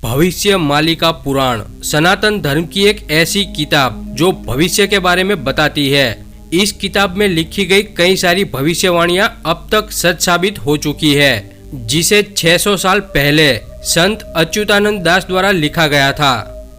भविष्य मालिका पुराण सनातन धर्म की एक ऐसी किताब जो भविष्य के बारे में बताती है। इस किताब में लिखी गई कई सारी भविष्यवाणियां अब तक सच साबित हो चुकी है, जिसे 600 साल पहले संत अच्युतानंद दास द्वारा लिखा गया था।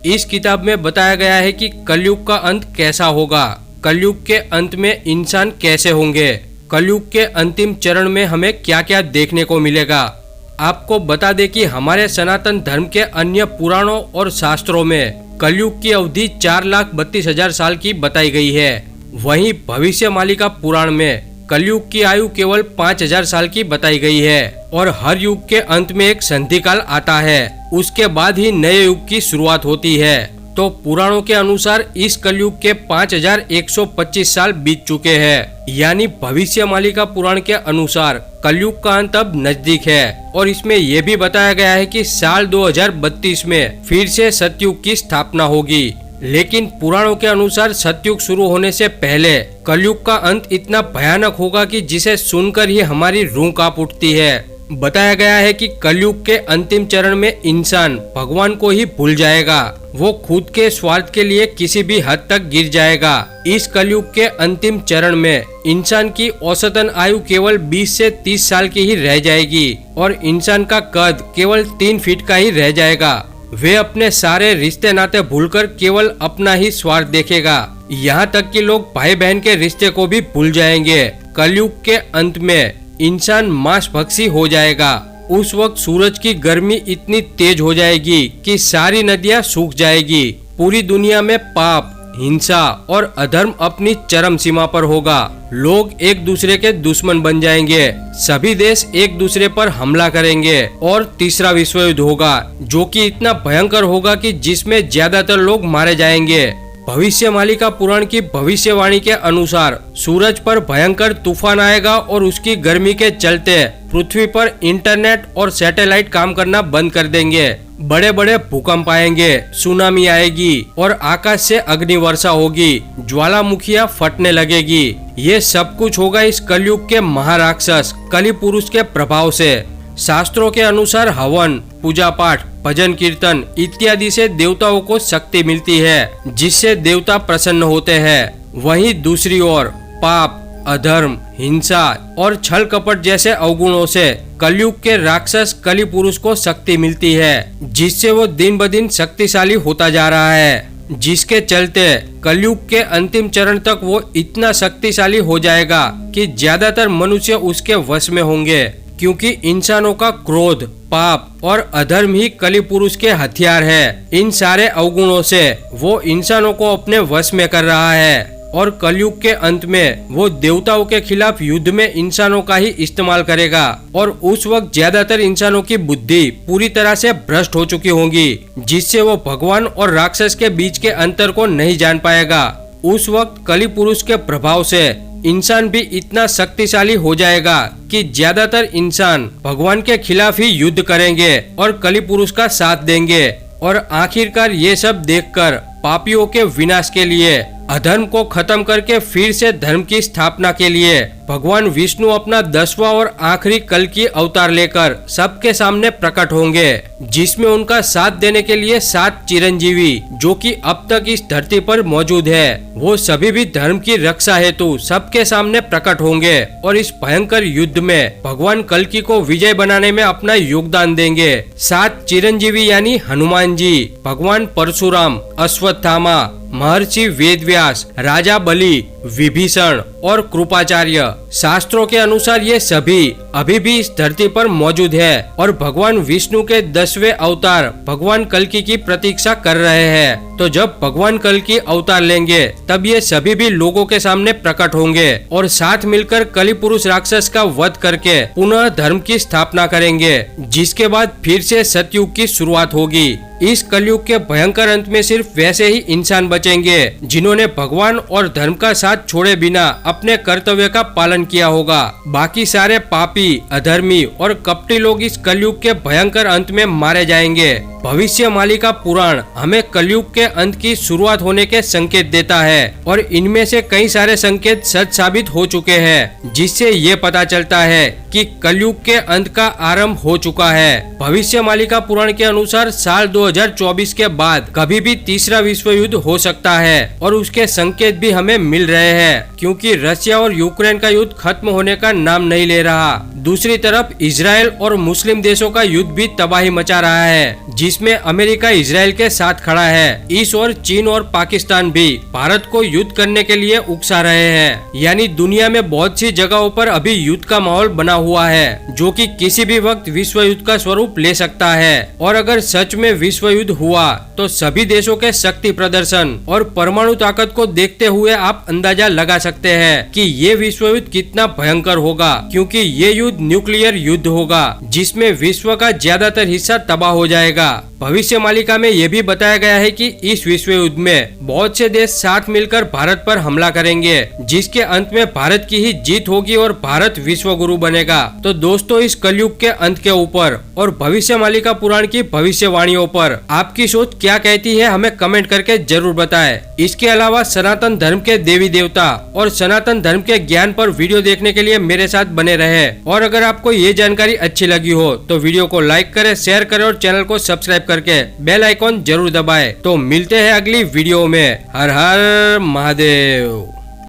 इस किताब में बताया गया है कि कलयुग का अंत कैसा होगा, कलयुग के अंत में इंसान कैसे होंगे, कलयुग के अंतिम चरण में हमें क्या क्या देखने को मिलेगा। आपको बता दें कि हमारे सनातन धर्म के अन्य पुराणों और शास्त्रों में कलयुग की अवधि 4,32,000 साल की बताई गई है। वहीं भविष्य मालिका पुराण में कलयुग की आयु केवल 5,000 साल की बताई गई है और हर युग के अंत में एक संधि काल आता है, उसके बाद ही नए युग की शुरुआत होती है। तो पुराणों के अनुसार इस कलयुग के 5,125 साल बीत चुके हैं, यानी भविष्य मालिका पुराण के अनुसार कलयुग का अंत अब नजदीक है। और इसमें यह भी बताया गया है कि साल 2032 में फिर से सतयुग की स्थापना होगी। लेकिन पुराणों के अनुसार सतयुग शुरू होने से पहले कलयुग का अंत इतना भयानक होगा कि जिसे सुनकर ही हमारी रूह कांप उठती है। बताया गया है कि कलयुग के अंतिम चरण में इंसान भगवान को ही भूल जाएगा, वो खुद के स्वार्थ के लिए किसी भी हद तक गिर जाएगा। इस कलयुग के अंतिम चरण में इंसान की औसतन आयु केवल 20 से 30 साल की ही रह जाएगी और इंसान का कद केवल 3 फीट का ही रह जाएगा। वे अपने सारे रिश्ते नाते भूलकर केवल अपना ही स्वार्थ देखेगा। यहाँ तक कि लोग भाई बहन के रिश्ते को भी भूल जाएंगे। कलयुग के अंत में इंसान मांस भक्षी हो जाएगा। उस वक्त सूरज की गर्मी इतनी तेज हो जाएगी कि सारी नदियां सूख जाएगी। पूरी दुनिया में पाप, हिंसा और अधर्म अपनी चरम सीमा पर होगा। लोग एक दूसरे के दुश्मन बन जाएंगे, सभी देश एक दूसरे पर हमला करेंगे और तीसरा विश्व युद्ध होगा, जो कि इतना भयंकर होगा कि जिसमें ज्यादातर लोग मारे जाएंगे। भविष्य मालिका पुराण की भविष्यवाणी के अनुसार सूरज पर भयंकर तूफान आएगा और उसकी गर्मी के चलते पृथ्वी पर इंटरनेट और सैटेलाइट काम करना बंद कर देंगे। बड़े बड़े भूकंप आएंगे, सुनामी आएगी और आकाश से अग्नि वर्षा होगी, ज्वालामुखियां फटने लगेगी। ये सब कुछ होगा इस कलयुग के महाराक्षस कलि पुरुष के प्रभाव से। शास्त्रों के अनुसार हवन, पूजा पाठ, भजन कीर्तन इत्यादि से देवताओं को शक्ति मिलती है, जिससे देवता प्रसन्न होते हैं। वहीं दूसरी ओर पाप, अधर्म, हिंसा और छल कपट जैसे अवगुणों से कलयुग के राक्षस कलि पुरुष को शक्ति मिलती है, जिससे वो दिन ब दिन शक्तिशाली होता जा रहा है। जिसके चलते कलयुग के अंतिम चरण तक वो इतना शक्तिशाली हो जाएगा कि ज्यादातर मनुष्य उसके वश में होंगे, क्योंकि इंसानों का क्रोध, पाप और अधर्म ही कलि पुरुष के हथियार है। इन सारे अवगुणों से वो इंसानों को अपने वश में कर रहा है और कलयुग के अंत में वो देवताओं के खिलाफ युद्ध में इंसानों का ही इस्तेमाल करेगा और उस वक्त ज्यादातर इंसानों की बुद्धि पूरी तरह से भ्रष्ट हो चुकी होगी, जिससे वो भगवान और राक्षस के बीच के अंतर को नहीं जान पाएगा। उस वक्त कलि पुरुष के प्रभाव से इंसान भी इतना शक्तिशाली हो जाएगा कि ज्यादातर इंसान भगवान के खिलाफ ही युद्ध करेंगे और कलि पुरुष का साथ देंगे। और आखिरकार ये सब देखकर पापियों के विनाश के लिए, अधर्म को खत्म करके फिर से धर्म की स्थापना के लिए भगवान विष्णु अपना 10वां और आखिरी कल की अवतार लेकर सबके सामने प्रकट होंगे, जिसमें उनका साथ देने के लिए 7 चिरंजीवी जो कि अब तक इस धरती पर मौजूद है, वो सभी भी धर्म की रक्षा हेतु सबके सामने प्रकट होंगे और इस भयंकर युद्ध में भगवान कल्कि को विजय बनाने में अपना योगदान देंगे। 7 चिरंजीवी यानी हनुमान जी, भगवान परशुराम, अश्वत्थामा, महर्षि वेदव्यास, राजा बलि, विभीषण और कृपाचार्य। शास्त्रों के अनुसार ये सभी अभी भी इस धरती पर मौजूद है और भगवान विष्णु के 10वें अवतार भगवान कल्कि की प्रतीक्षा कर रहे हैं। तो जब भगवान कल्कि अवतार लेंगे तब ये सभी भी लोगों के सामने प्रकट होंगे और साथ मिलकर कलि पुरुष राक्षस का वध करके पुनः धर्म की स्थापना करेंगे, जिसके बाद फिर से सतयुग की शुरुआत होगी। इस कलयुग के भयंकर अंत में सिर्फ वैसे ही इंसान बचेंगे जिन्होंने भगवान और धर्म का साथ छोड़े बिना अपने कर्तव्य का पालन किया होगा। बाकी सारे पापी, अधर्मी और कपटी लोग इस कलयुग के भयंकर अंत में मारे जाएंगे। भविष्यवाणी का पुराण हमें कलयुग के अंत की शुरुआत होने के संकेत देता है और इनमें से कई सारे संकेत सच साबित हो चुके हैं, जिससे ये पता चलता है कि कलयुग के अंत का आरंभ हो चुका है। भविष्यवाणी का पुराण के अनुसार साल 2024 के बाद कभी भी तीसरा विश्व युद्ध हो सकता है और उसके संकेत भी हमें मिल रहे हैं, क्योंकि रशिया और यूक्रेन का युद्ध खत्म होने का नाम नहीं ले रहा। दूसरी तरफ इजराइल और मुस्लिम देशों का युद्ध भी तबाही मचा रहा है, जिसमें अमेरिका इजराइल के साथ खड़ा है। इस ओर चीन और पाकिस्तान भी भारत को युद्ध करने के लिए उकसा रहे हैं। यानी दुनिया में बहुत सी जगहों पर अभी युद्ध का माहौल बना हुआ है, जो कि किसी भी वक्त विश्व युद्ध का स्वरूप ले सकता है। और अगर सच में विश्व युद्ध हुआ तो सभी देशों के शक्ति प्रदर्शन और परमाणु ताकत को देखते हुए आप अंदाजा लगा सकते हैं कि ये विश्व युद्ध कितना भयंकर होगा, क्योंकि ये युद्ध न्यूक्लियर युद्ध होगा जिसमें विश्व का ज्यादातर हिस्सा तबाह हो जाएगा। भविष्यवाणी में ये भी बताया गया है कि इस विश्व युद्ध में बहुत से देश साथ मिलकर भारत पर हमला करेंगे, जिसके अंत में भारत की ही जीत होगी और भारत विश्व गुरु बनेगा। तो दोस्तों, इस कलयुग के अंत के ऊपर और भविष्यवाणी का पुराण की भविष्यवाणियों पर आपकी सोच क्या कहती है, हमें कमेंट करके जरूर बताएं। इसके अलावा सनातन धर्म के देवी देवता और सनातन धर्म के ज्ञान पर वीडियो देखने के लिए मेरे साथ बने रहे। और अगर आपको ये जानकारी अच्छी लगी हो तो वीडियो को लाइक करें, शेयर करें और चैनल को सब्सक्राइब करके बेल आइकॉन जरूर दबाएं। तो मिलते हैं अगली वीडियो में। हर हर महादेव।